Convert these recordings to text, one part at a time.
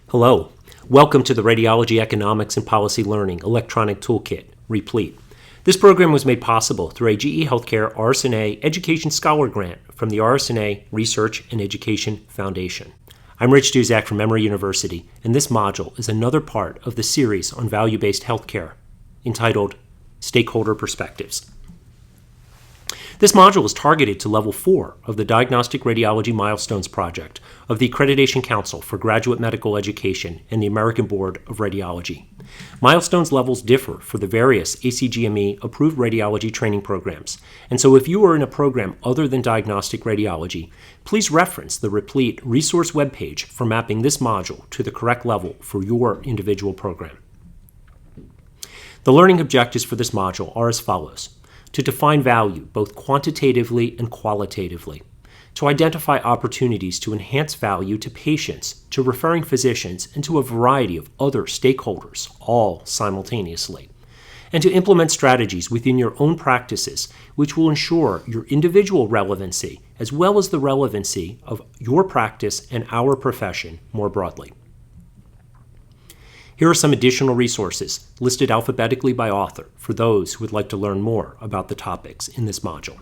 Hello. Welcome to the Radiology Economics and Policy Learning Electronic Toolkit, Replete. This program was made possible through a GE Healthcare RSNA Education Scholar Grant from the RSNA Research and Education Foundation. I'm Rich Duzak from Emory University, and this module is another part of the series on value-based healthcare entitled Stakeholder Perspectives. This module is targeted to Level 4 of the Diagnostic Radiology Milestones Project of the Accreditation Council for Graduate Medical Education and the American Board of Radiology. Milestones levels differ for the various ACGME-approved radiology training programs, and so if you are in a program other than diagnostic radiology, please reference the Replete resource webpage for mapping this module to the correct level for your individual program. The learning objectives for this module are as follows: to define value both quantitatively and qualitatively, to identify opportunities to enhance value to patients, to referring physicians, and to a variety of other stakeholders, all simultaneously, and to implement strategies within your own practices which will ensure your individual relevancy as well as the relevancy of your practice and our profession more broadly. Here are some additional resources listed alphabetically by author for those who would like to learn more about the topics in this module.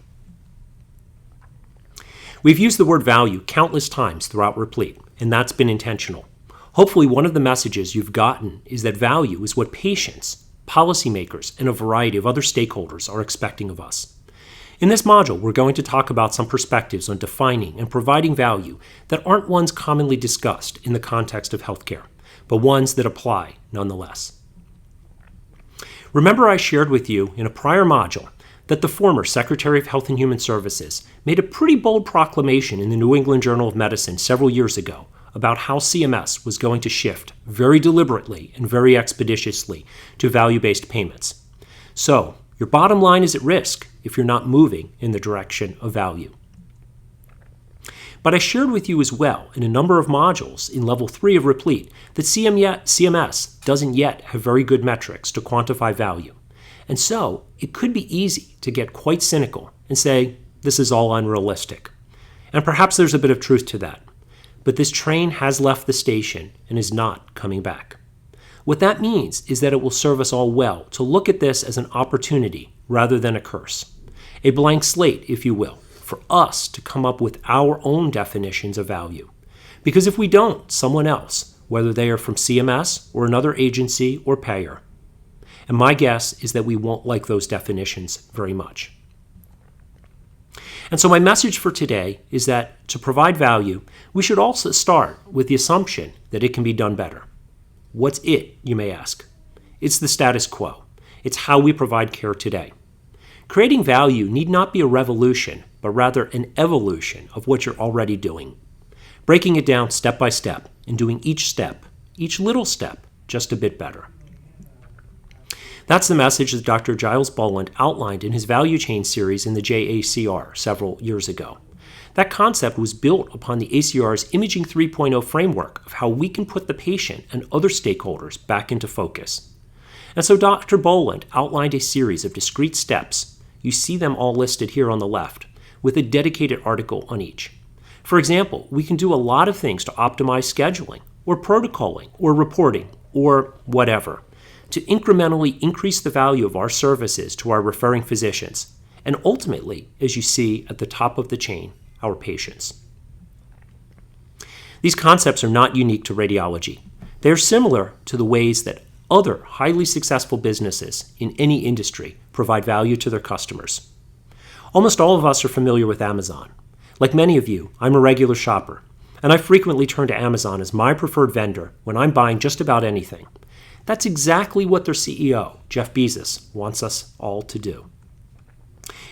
We've used the word value countless times throughout Replete, and that's been intentional. Hopefully, one of the messages you've gotten is that value is what patients, policymakers, and a variety of other stakeholders are expecting of us. In this module, we're going to talk about some perspectives on defining and providing value that aren't ones commonly discussed in the context of healthcare, but ones that apply nonetheless. Remember, I shared with you in a prior module that the former Secretary of Health and Human Services made a pretty bold proclamation in the New England Journal of Medicine several years ago about how CMS was going to shift very deliberately and very expeditiously to value-based payments. So, your bottom line is at risk if you're not moving in the direction of value. But I shared with you as well in a number of modules in Level 3 of Replete that CMS doesn't yet have very good metrics to quantify value. And so it could be easy to get quite cynical and say, this is all unrealistic. And perhaps there's a bit of truth to that. But this train has left the station and is not coming back. What that means is that it will serve us all well to look at this as an opportunity rather than a curse. A blank slate, if you will, for us to come up with our own definitions of value. Because if we don't, someone else, whether they are from CMS or another agency or payer, and my guess is that we won't like those definitions very much. And so my message for today is that to provide value, we should also start with the assumption that it can be done better. What's it, you may ask? It's the status quo. It's how we provide care today. Creating value need not be a revolution, but rather an evolution of what you're already doing. Breaking it down step by step and doing each little step, just a bit better. That's the message that Dr. Giles Boland outlined in his Value Chain series in the JACR several years ago. That concept was built upon the ACR's Imaging 3.0 framework of how we can put the patient and other stakeholders back into focus. And so Dr. Boland outlined a series of discrete steps. You see them all listed here on the left, with a dedicated article on each. For example, we can do a lot of things to optimize scheduling, or protocoling, or reporting, or whatever, to incrementally increase the value of our services to our referring physicians, and ultimately, as you see at the top of the chain, our patients. These concepts are not unique to radiology. They are similar to the ways that other highly successful businesses in any industry provide value to their customers. Almost all of us are familiar with Amazon. Like many of you, I'm a regular shopper, and I frequently turn to Amazon as my preferred vendor when I'm buying just about anything. That's exactly what their CEO, Jeff Bezos, wants us all to do.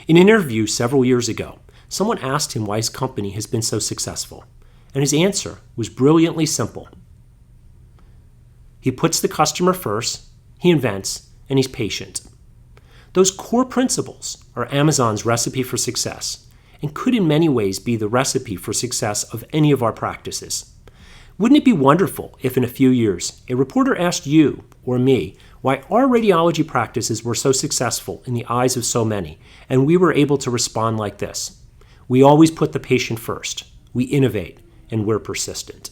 In an interview several years ago, someone asked him why his company has been so successful, and his answer was brilliantly simple. He puts the customer first, he invents, and he's patient. Those core principles are Amazon's recipe for success and could in many ways be the recipe for success of any of our practices. Wouldn't it be wonderful if in a few years a reporter asked you or me why our radiology practices were so successful in the eyes of so many, and we were able to respond like this: we always put the patient first, we innovate, and we're persistent.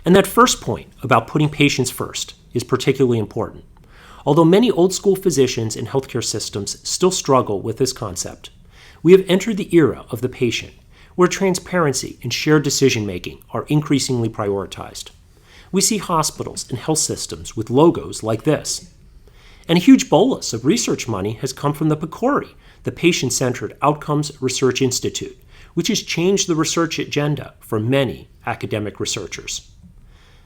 And that first point about putting patients first is particularly important. Although many old-school physicians and healthcare systems still struggle with this concept, we have entered the era of the patient, where transparency and shared decision-making are increasingly prioritized. We see hospitals and health systems with logos like this. And a huge bolus of research money has come from the PCORI, the Patient-Centered Outcomes Research Institute, which has changed the research agenda for many academic researchers.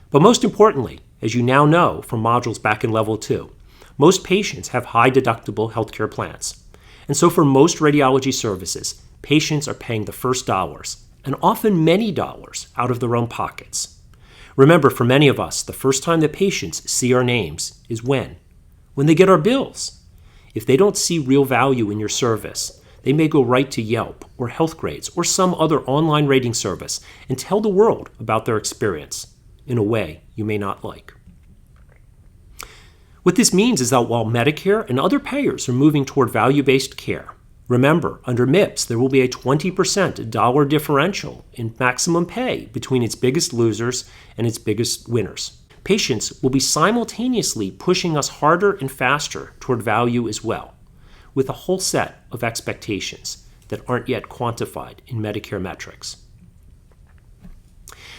But most importantly, as you now know from modules back in Level 2, most patients have high-deductible healthcare plans. And so for most radiology services, patients are paying the first dollars, and often many dollars, out of their own pockets. Remember, for many of us, the first time that patients see our names is when they get our bills. If they don't see real value in your service, they may go right to Yelp or Healthgrades or some other online rating service and tell the world about their experience in a way you may not like. What this means is that while Medicare and other payers are moving toward value-based care, remember, under MIPS, there will be a 20% dollar differential in maximum pay between its biggest losers and its biggest winners. Patients will be simultaneously pushing us harder and faster toward value as well, with a whole set of expectations that aren't yet quantified in Medicare metrics.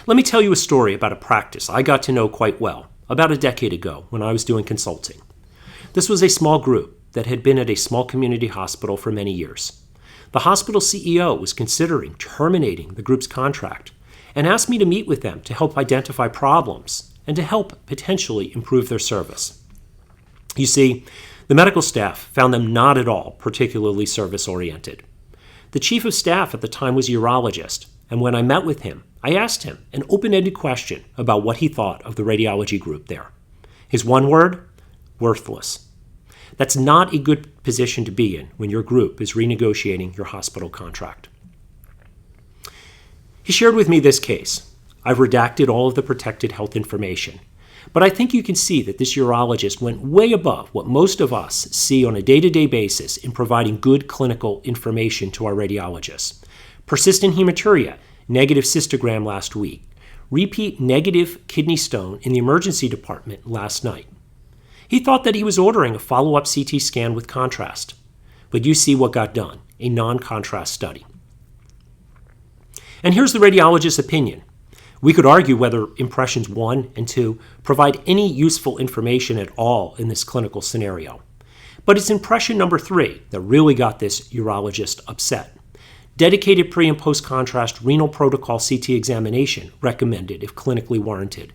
Let me tell you a story about a practice I got to know quite well about a decade ago when I was doing consulting. This was a small group that had been at a small community hospital for many years. The hospital CEO was considering terminating the group's contract and asked me to meet with them to help identify problems and to help potentially improve their service. You see, the medical staff found them not at all particularly service-oriented. The chief of staff at the time was a urologist, and when I met with him, I asked him an open-ended question about what he thought of the radiology group there. His one word? Worthless. That's not a good position to be in when your group is renegotiating your hospital contract. He shared with me this case. I've redacted all of the protected health information, but I think you can see that this urologist went way above what most of us see on a day-to-day basis in providing good clinical information to our radiologists. Persistent hematuria, negative cystogram last week, repeat negative kidney stone in the emergency department last night. He thought that he was ordering a follow-up CT scan with contrast, but you see what got done, a non-contrast study. And here's the radiologist's opinion. We could argue whether impressions 1 and 2 provide any useful information at all in this clinical scenario. But it's impression number 3 that really got this urologist upset. Dedicated pre- and post-contrast renal protocol CT examination recommended if clinically warranted.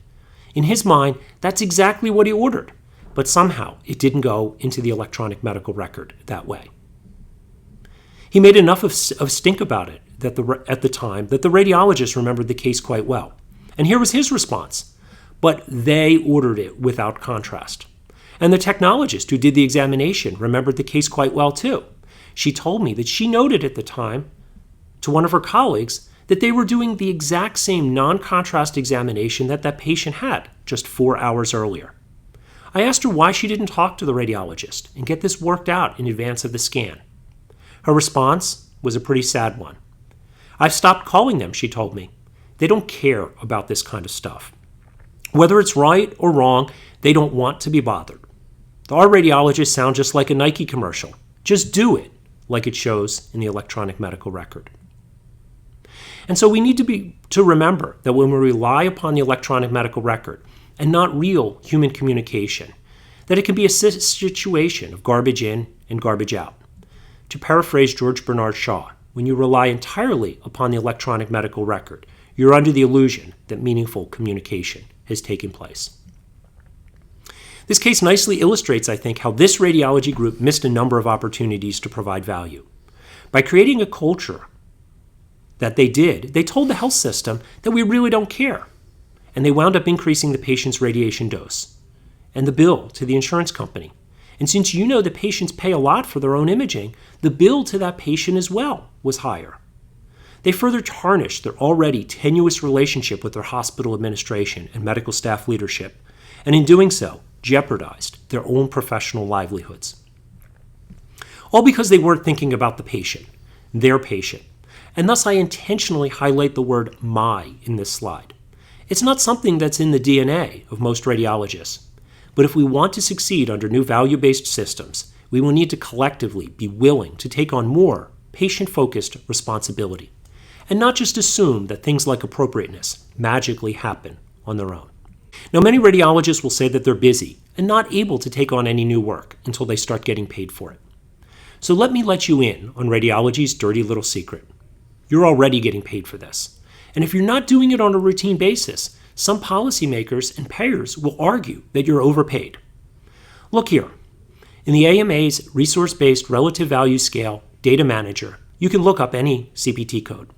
In his mind, that's exactly what he ordered, but somehow it didn't go into the electronic medical record that way. He made enough of stink about it at the time that the radiologist remembered the case quite well. And here was his response. But they ordered it without contrast. And the technologist who did the examination remembered the case quite well too. She told me that she noted at the time to one of her colleagues that they were doing the exact same non-contrast examination that patient had just 4 hours earlier. I asked her why she didn't talk to the radiologist and get this worked out in advance of the scan. Her response was a pretty sad one. I've stopped calling them, she told me. They don't care about this kind of stuff. Whether it's right or wrong, they don't want to be bothered. Our radiologists sound just like a Nike commercial. Just do it, like it shows in the electronic medical record. And so we need to remember that when we rely upon the electronic medical record and not real human communication, that it can be a situation of garbage in and garbage out. To paraphrase George Bernard Shaw, when you rely entirely upon the electronic medical record, you're under the illusion that meaningful communication has taken place. This case nicely illustrates, I think, how this radiology group missed a number of opportunities to provide value. By creating a culture that they told the health system that we really don't care. And they wound up increasing the patient's radiation dose and the bill to the insurance company. And since you know the patients pay a lot for their own imaging, the bill to that patient as well was higher. They further tarnished their already tenuous relationship with their hospital administration and medical staff leadership, and in doing so, jeopardized their own professional livelihoods. All because they weren't thinking about the patient, their patient. And thus I intentionally highlight the word "my" in this slide. It's not something that's in the DNA of most radiologists. But if we want to succeed under new value-based systems, we will need to collectively be willing to take on more patient-focused responsibility, and not just assume that things like appropriateness magically happen on their own. Now, many radiologists will say that they're busy and not able to take on any new work until they start getting paid for it. So let me let you in on radiology's dirty little secret. You're already getting paid for this. And if you're not doing it on a routine basis, some policymakers and payers will argue that you're overpaid. Look here. In the AMA's Resource-Based Relative Value Scale Data Manager, you can look up any CPT code.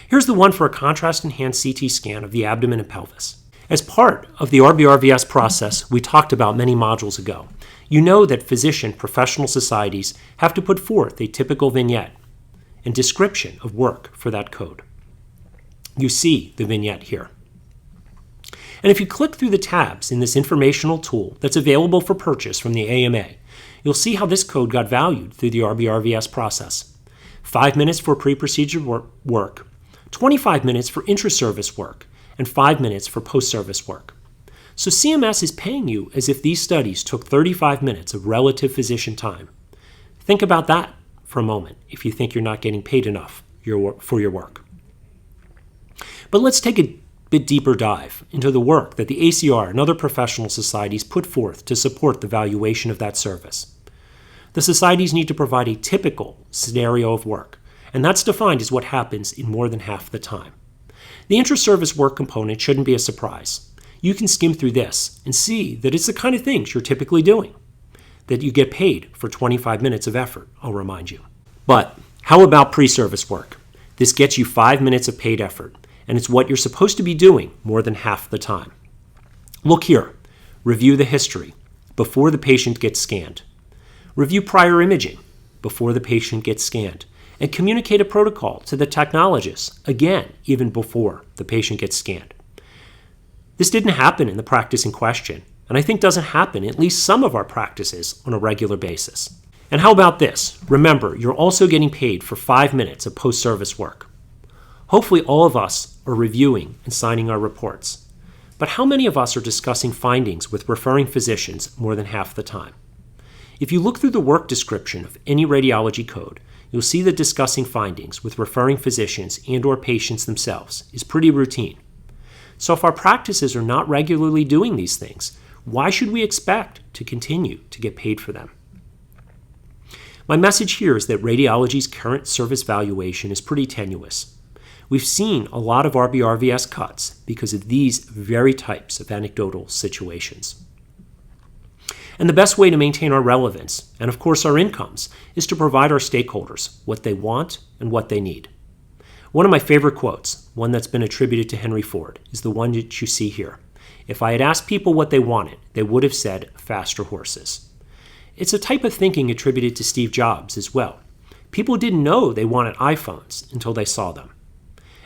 Here's the one for a contrast-enhanced CT scan of the abdomen and pelvis. As part of the RBRVS process we talked about many modules ago, you know that physician professional societies have to put forth a typical vignette and description of work for that code. You see the vignette here. And if you click through the tabs in this informational tool that's available for purchase from the AMA, you'll see how this code got valued through the RBRVS process. 5 minutes for pre-procedure work, 25 minutes for intra-service work, and 5 minutes for post-service work. So CMS is paying you as if these studies took 35 minutes of relative physician time. Think about that for a moment if you think you're not getting paid enough for your work. But let's take a bit deeper dive into the work that the ACR and other professional societies put forth to support the valuation of that service. The societies need to provide a typical scenario of work, and that's defined as what happens in more than half the time. The intra-service work component shouldn't be a surprise. You can skim through this and see that it's the kind of things you're typically doing, that you get paid for 25 minutes of effort, I'll remind you. But how about pre-service work? This gets you 5 minutes of paid effort, and it's what you're supposed to be doing more than half the time. Look here. Review the history before the patient gets scanned. Review prior imaging before the patient gets scanned, and communicate a protocol to the technologist, again, even before the patient gets scanned. This didn't happen in the practice in question, and I think doesn't happen in at least some of our practices on a regular basis. And how about this? Remember, you're also getting paid for 5 minutes of post-service work. Hopefully all of us are reviewing and signing our reports. But how many of us are discussing findings with referring physicians more than half the time? If you look through the work description of any radiology code, you'll see that discussing findings with referring physicians and/or patients themselves is pretty routine. So if our practices are not regularly doing these things, why should we expect to continue to get paid for them? My message here is that radiology's current service valuation is pretty tenuous. We've seen a lot of RBRVS cuts because of these very types of anecdotal situations. And the best way to maintain our relevance, and of course our incomes, is to provide our stakeholders what they want and what they need. One of my favorite quotes, one that's been attributed to Henry Ford, is the one that you see here. If I had asked people what they wanted, they would have said faster horses. It's a type of thinking attributed to Steve Jobs as well. People didn't know they wanted iPhones until they saw them.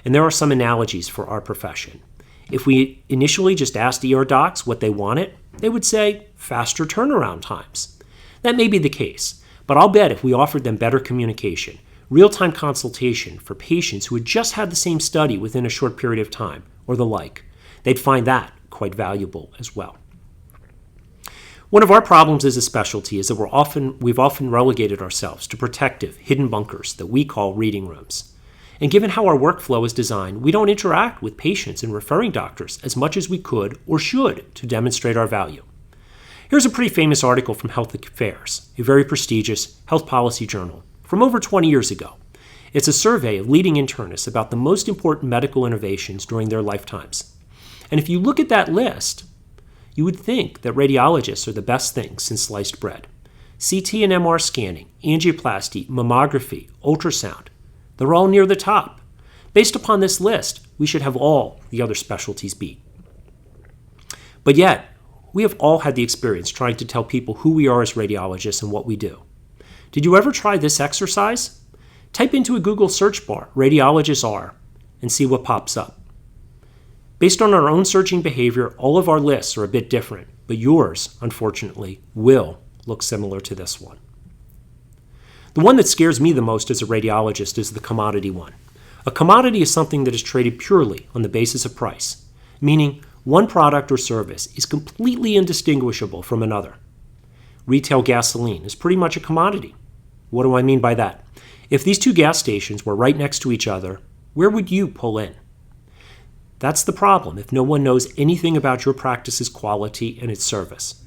And there are some analogies for our profession. If we initially just asked ER docs what they wanted, they would say faster turnaround times. That may be the case, but I'll bet if we offered them better communication, real-time consultation for patients who had just had the same study within a short period of time, or the like, they'd find that quite valuable as well. One of our problems as a specialty is that we've often relegated ourselves to protective, hidden bunkers that we call reading rooms. And given how our workflow is designed, we don't interact with patients and referring doctors as much as we could or should to demonstrate our value. Here's a pretty famous article from Health Affairs, a very prestigious health policy journal, from over 20 years ago. It's a survey of leading internists about the most important medical innovations during their lifetimes. And if you look at that list, you would think that radiologists are the best thing since sliced bread. CT and MR scanning, angioplasty, mammography, ultrasound, they're all near the top. Based upon this list, we should have all the other specialties beat. But yet, we have all had the experience trying to tell people who we are as radiologists and what we do. Did you ever try this exercise? Type into a Google search bar, radiologists are, and see what pops up. Based on our own searching behavior, all of our lists are a bit different, but yours, unfortunately, will look similar to this one. The one that scares me the most as a radiologist is the commodity one. A commodity is something that is traded purely on the basis of price. meaning one product or service is completely indistinguishable from another. Retail gasoline is pretty much a commodity. What do I mean by that? If these two gas stations were right next to each other, where would you pull in? That's the problem if no one knows anything about your practice's quality and its service.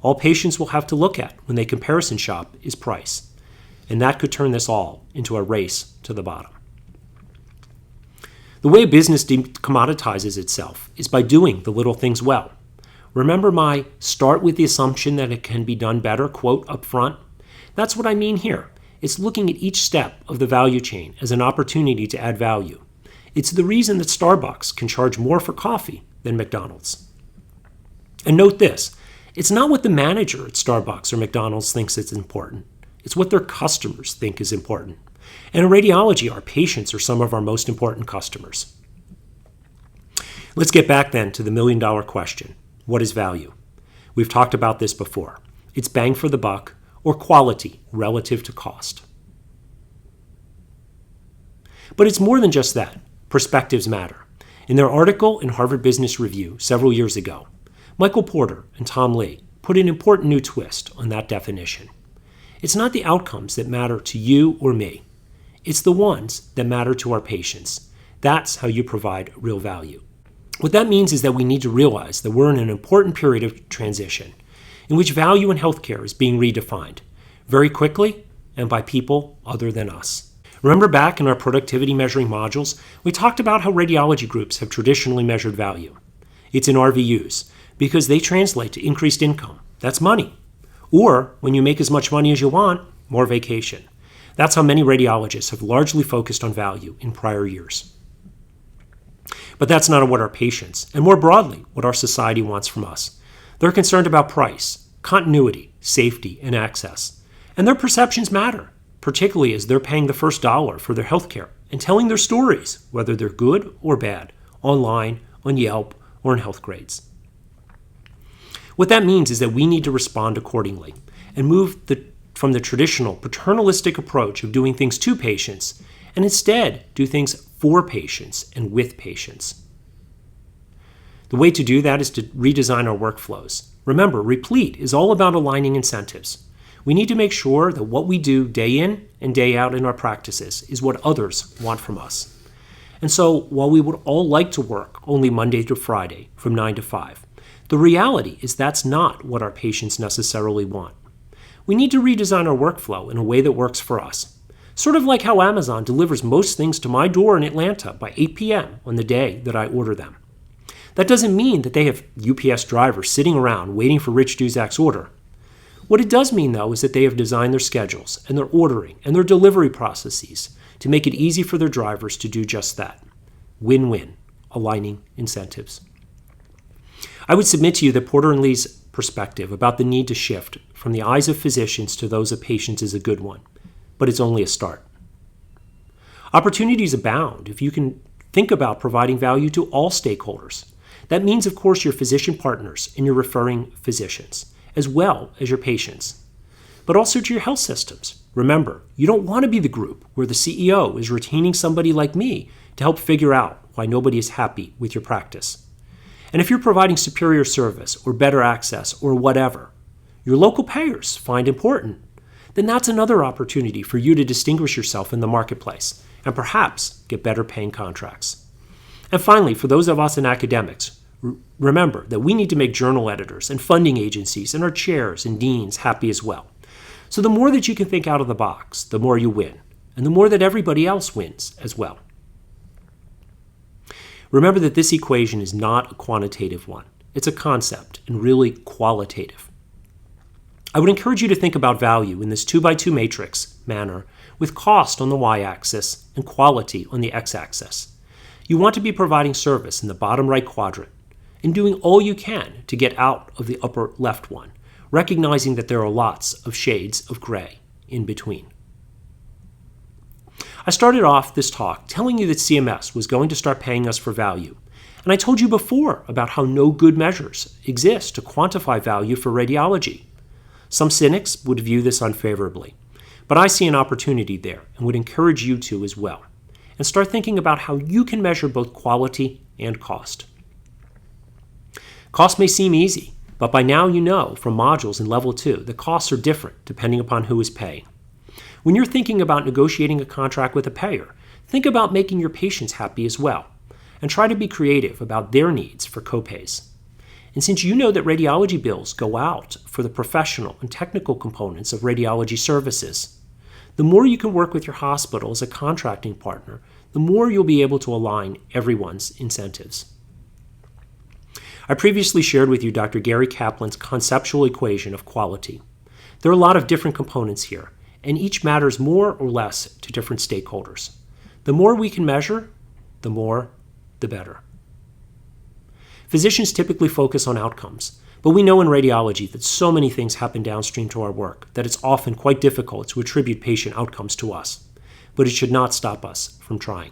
All patients will have to look at when they comparison shop is price, and that could turn this all into a race to the bottom. The way a business decommoditizes itself is by doing the little things well. Remember my start with the assumption that it can be done better quote up front? That's what I mean here. It's looking at each step of the value chain as an opportunity to add value. It's the reason that Starbucks can charge more for coffee than McDonald's. And note this, it's not what the manager at Starbucks or McDonald's thinks is important. It's what their customers think is important. And in radiology, our patients are some of our most important customers. Let's get back then to the million-dollar question. What is value? We've talked about this before. It's bang for the buck or quality relative to cost. But it's more than just that. Perspectives matter. In their article in Harvard Business Review several years ago, Michael Porter and Tom Lee put an important new twist on that definition. It's not the outcomes that matter to you or me. It's the ones that matter to our patients. That's how you provide real value. What that means is that we need to realize that we're in an important period of transition in which value in healthcare is being redefined very quickly and by people other than us. Remember back in our productivity measuring modules, we talked about how radiology groups have traditionally measured value. It's in RVUs because they translate to increased income. That's money. Or when you make as much money as you want, more vacation. That's how many radiologists have largely focused on value in prior years. But that's not what our patients, and more broadly, what our society wants from us. They're concerned about price, continuity, safety, and access. And their perceptions matter, particularly as they're paying the first dollar for their healthcare and telling their stories, whether they're good or bad, online, on Yelp, or in health grades. What that means is that we need to respond accordingly and move from the traditional paternalistic approach of doing things to patients and instead do things for patients and with patients. The way to do that is to redesign our workflows. Remember, Replete is all about aligning incentives. We need to make sure that what we do day in and day out in our practices is what others want from us. And so, while we would all like to work only Monday to Friday from 9 to 5, the reality is that's not what our patients necessarily want. We need to redesign our workflow in a way that works for us. Sort of like how Amazon delivers most things to my door in Atlanta by 8 p.m. on the day that I order them. That doesn't mean that they have UPS drivers sitting around waiting for Rich Duzak's order. What it does mean, though, is that they have designed their schedules and their ordering and their delivery processes to make it easy for their drivers to do just that. Win-win, aligning incentives. I would submit to you that Porter and Lee's perspective about the need to shift from the eyes of physicians to those of patients is a good one, but it's only a start. Opportunities abound if you can think about providing value to all stakeholders. That means, of course, your physician partners and your referring physicians, as well as your patients, but also to your health systems. Remember, you don't want to be the group where the CEO is retaining somebody like me to help figure out why nobody is happy with your practice. And if you're providing superior service or better access or whatever your local payers find important, then that's another opportunity for you to distinguish yourself in the marketplace and perhaps get better paying contracts. And finally, for those of us in academics, remember that we need to make journal editors and funding agencies and our chairs and deans happy as well. So the more that you can think out of the box, the more you win, and the more that everybody else wins as well. Remember that this equation is not a quantitative one. It's a concept and really qualitative. I would encourage you to think about value in this 2x2 matrix manner with cost on the y-axis and quality on the x-axis. You want to be providing service in the bottom right quadrant and doing all you can to get out of the upper left one, recognizing that there are lots of shades of gray in between. I started off this talk telling you that CMS was going to start paying us for value, and I told you before about how no good measures exist to quantify value for radiology. Some cynics would view this unfavorably, but I see an opportunity there and would encourage you to as well, and start thinking about how you can measure both quality and cost. Costs may seem easy, but by now you know from modules in Level 2 the costs are different depending upon who is paying. When you're thinking about negotiating a contract with a payer, think about making your patients happy as well, and try to be creative about their needs for copays. And since you know that radiology bills go out for the professional and technical components of radiology services, the more you can work with your hospital as a contracting partner, the more you'll be able to align everyone's incentives. I previously shared with you Dr. Gary Kaplan's conceptual equation of quality. There are a lot of different components here, and each matters more or less to different stakeholders. The more we can measure, the more, the better. Physicians typically focus on outcomes, but we know in radiology that so many things happen downstream to our work that it's often quite difficult to attribute patient outcomes to us, but it should not stop us from trying.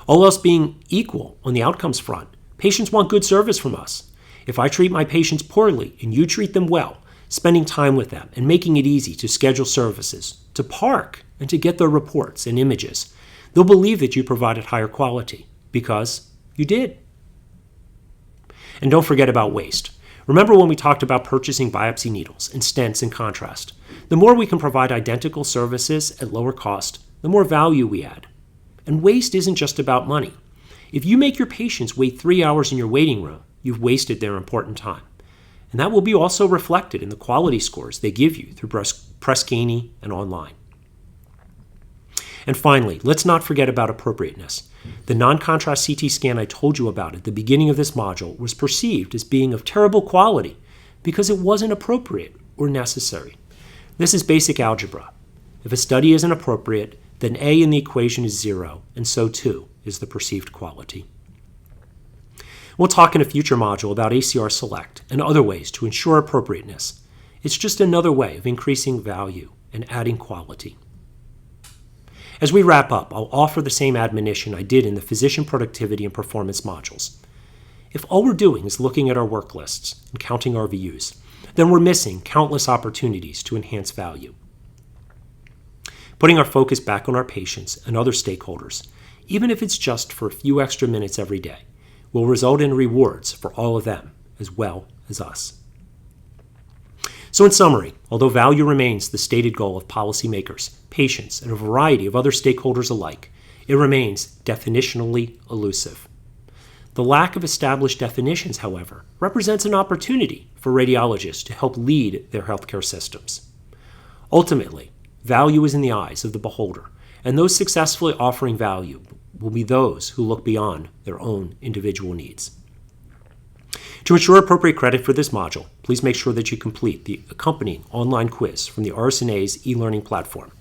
All else being equal on the outcomes front, patients want good service from us. If I treat my patients poorly and you treat them well, spending time with them and making it easy to schedule services, to park, and to get their reports and images, they'll believe that you provided higher quality because you did. And don't forget about waste. Remember when we talked about purchasing biopsy needles and stents in contrast? The more we can provide identical services at lower cost, the more value we add. And waste isn't just about money. If you make your patients wait 3 hours in your waiting room, you've wasted their important time. And that will be also reflected in the quality scores they give you through Press Ganey and online. And finally, let's not forget about appropriateness. The non-contrast CT scan I told you about at the beginning of this module was perceived as being of terrible quality because it wasn't appropriate or necessary. This is basic algebra. If a study isn't appropriate, then A in the equation is 0, and so too is the perceived quality. We'll talk in a future module about ACR Select and other ways to ensure appropriateness. It's just another way of increasing value and adding quality. As we wrap up, I'll offer the same admonition I did in the physician productivity and performance modules. If all we're doing is looking at our work lists and counting RVUs, then we're missing countless opportunities to enhance value. Putting our focus back on our patients and other stakeholders, even if it's just for a few extra minutes every day, will result in rewards for all of them as well as us. So in summary, although value remains the stated goal of policymakers, patients, and a variety of other stakeholders alike, it remains definitionally elusive. The lack of established definitions, however, represents an opportunity for radiologists to help lead their healthcare systems. Ultimately, value is in the eyes of the beholder, and those successfully offering value will be those who look beyond their own individual needs. To ensure appropriate credit for this module, please make sure that you complete the accompanying online quiz from the RSNA's e-learning platform.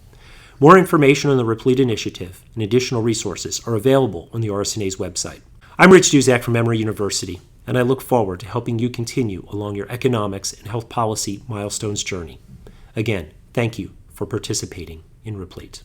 More information on the Replete initiative and additional resources are available on the RSNA's website. I'm Rich Duzak from Emory University, and I look forward to helping you continue along your economics and health policy milestones journey. Again, thank you for participating in Replete.